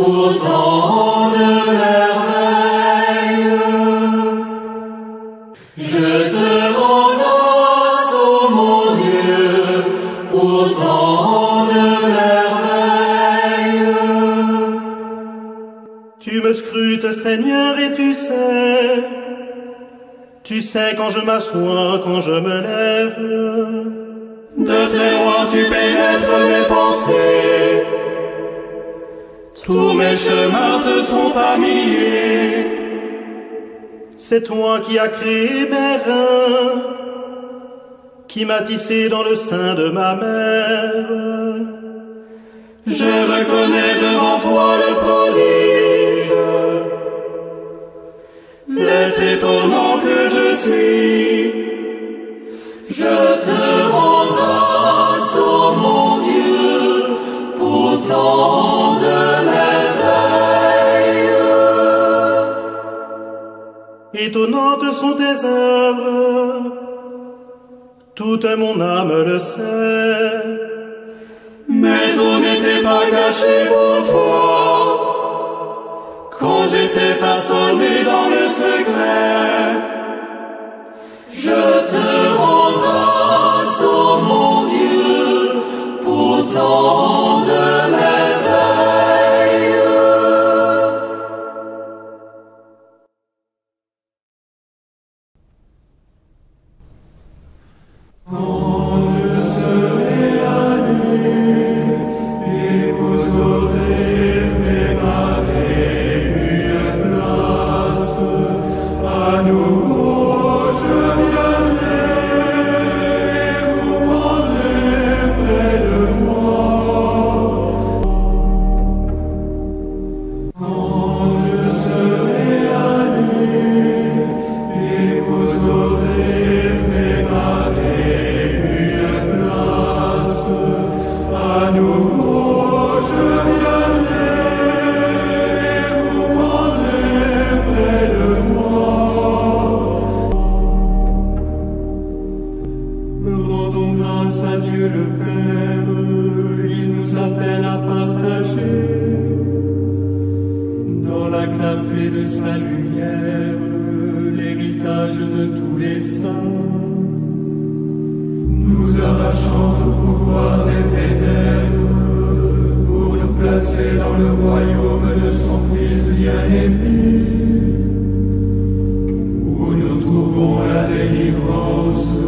autant de merveilles. Je te rends grâce, ô mon Dieu, pour tant de merveilles. Tu me scrutes, Seigneur, et tu sais quand je m'assois, quand je me lève. De tes lois tu pénètres mes pensées, tous mes chemins te sont familiers. C'est toi qui as créé mes reins, qui m'as tissé dans le sein de ma mère. Je reconnais devant toi le prodige, l'être étonnant que je suis. Je te rends grâce, ô mon Dieu, pour tant de merveilles. Étonnantes sont tes œuvres, toute mon âme le sait. Mais on n'était pas caché pour toi, quand j'étais façonné dans le secret. Je te rends grâce, ô mon Dieu, pour tant de merveilles. Quand je serai allé et vous aurez préparé une place, à nouveau je viendrai et vous prendrez près de moi. Quand je serai allé et vous aurez préparé une place, à nouveau je viendrai et vous prendrez près de moi. Rendons grâce à Dieu le Père, il nous appelle à partager dans la clarté de sa lumière l'héritage de tous les saints. Nous arrachons tout pouvoir des ténèbres pour nous placer dans le royaume de son Fils bien-aimé, où nous trouvons la délivrance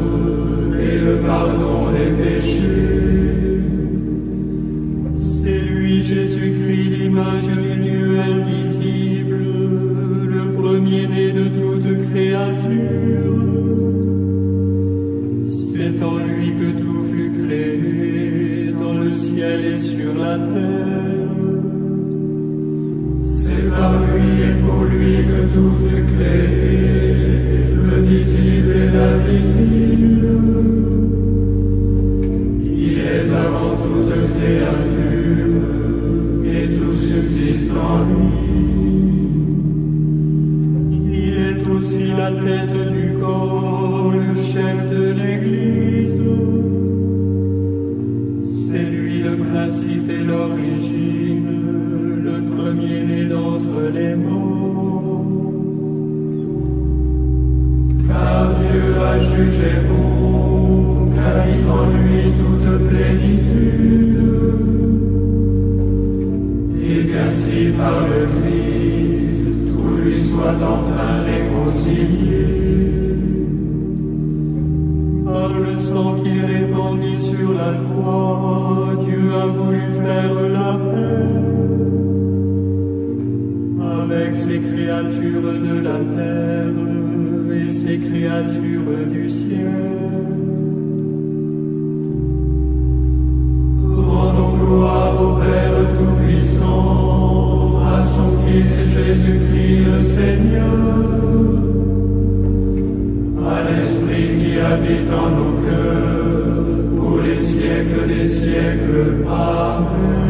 et le pardon des péchés. C'est lui, Jésus-Christ, l'image du Dieu invisible, le premier-né de toute créature. C'est en lui que tout fut créé, dans le ciel et sur la terre. C'est par lui et pour lui que tout fut créé, le visible et l'invisible. Il est avant toute créature, et tout subsiste en lui. Il est aussi la tête du corps, le chef de l'Église. C'est lui le principe et l'origine, le premier-né d'entre les morts. Car Dieu a jugé bon qu'habite en lui toute plénitude, et qu'ainsi par le Christ tout lui soit enfin réconcilié. Par le sang qu'il répandit sur la croix, Dieu a voulu faire la paix avec ses créatures de la terre et ses créatures du ciel. Rendons gloire au Père Tout-Puissant, à son Fils Jésus-Christ le Seigneur, à l'Esprit qui habite en nos cœurs, pour les siècles des siècles. Amen.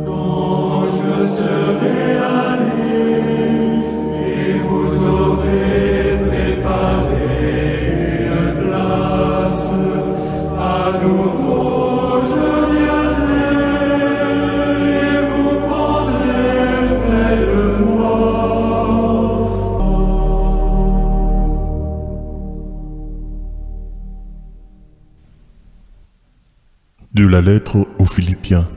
Quand je serai allé et vous aurez préparé la lettre aux Philippiens.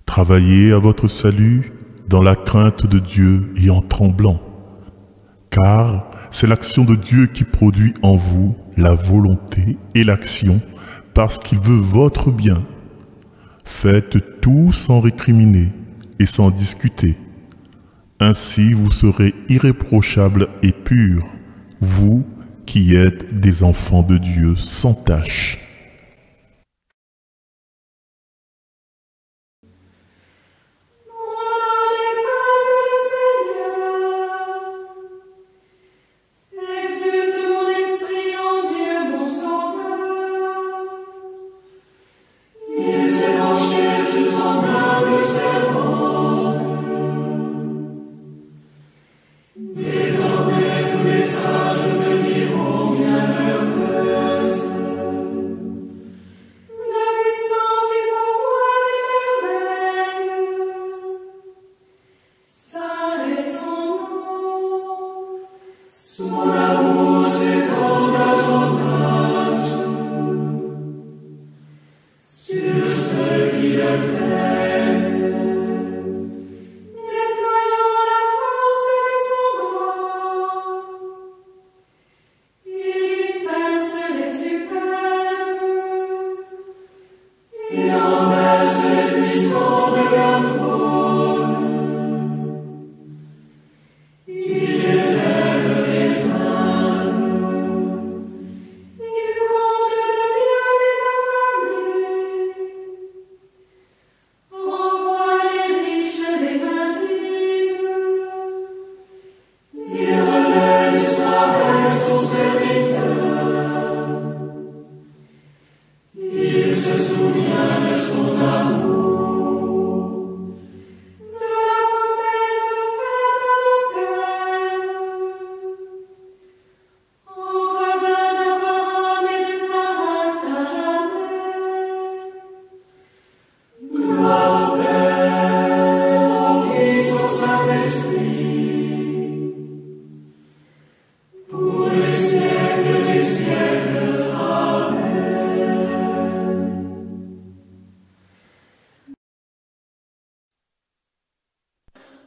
Travaillez à votre salut dans la crainte de Dieu et en tremblant, car c'est l'action de Dieu qui produit en vous la volonté et l'action parce qu'il veut votre bien. Faites tout sans récriminer et sans discuter. Ainsi vous serez irréprochables et purs, vous qui êtes des enfants de Dieu sans tache.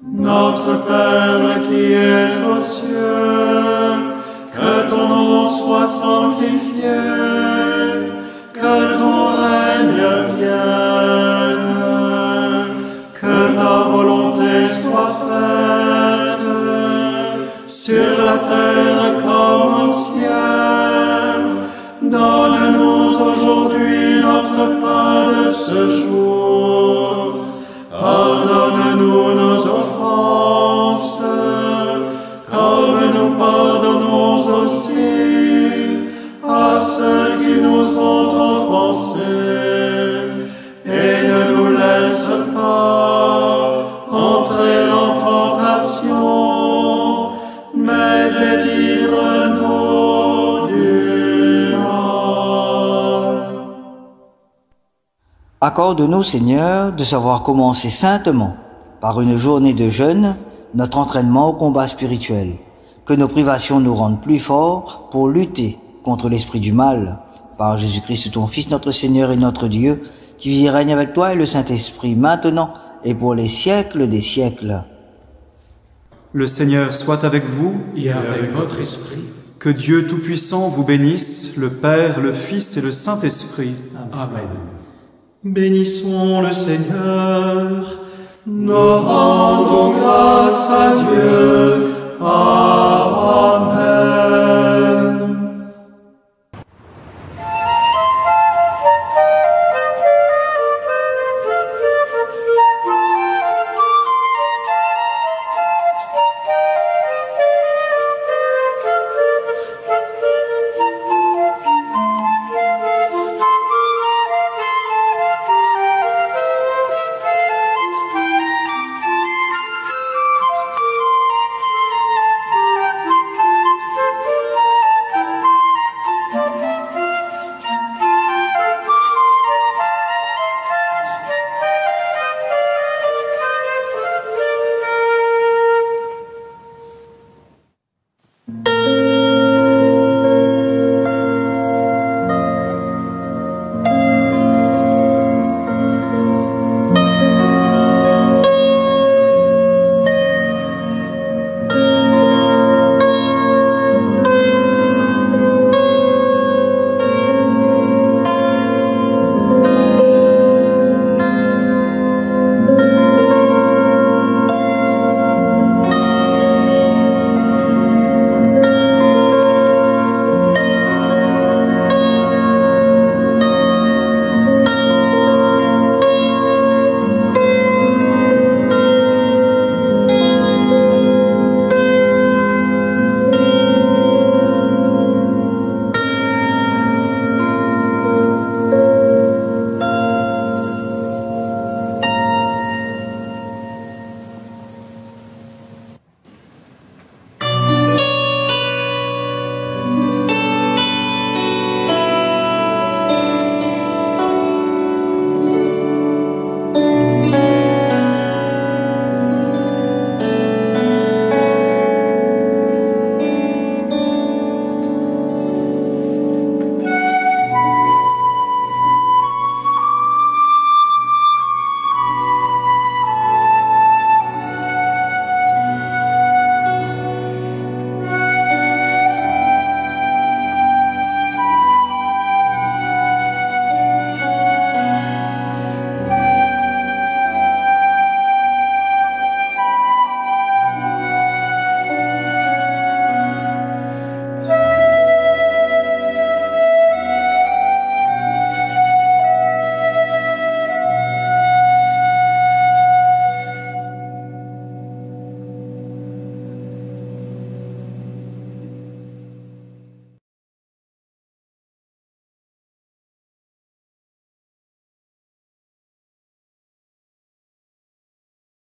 Notre Père qui es aux cieux, que ton nom soit sanctifié, que ton règne vienne, que ta volonté soit faite, sur la terre comme au ciel. Donne-nous aujourd'hui notre pain de ce jour. Pardonne-nous nos offenses, comme nous pardonnons aussi à ceux qui nous ont offensés. Et ne nous laisse pas entrer en tentation, mais délivre-nous du mal. Accorde-nous, Seigneur, de savoir commencer saintement, par une journée de jeûne, notre entraînement au combat spirituel. Que nos privations nous rendent plus forts pour lutter contre l'esprit du mal. Par Jésus-Christ, ton Fils, notre Seigneur et notre Dieu, qui vis et règne avec toi et le Saint-Esprit, maintenant et pour les siècles des siècles. Le Seigneur soit avec vous et avec votre esprit. Que Dieu Tout-Puissant vous bénisse, le Père, le Fils et le Saint-Esprit. Amen. Bénissons le Seigneur, nous rendons grâce à Dieu. Amen.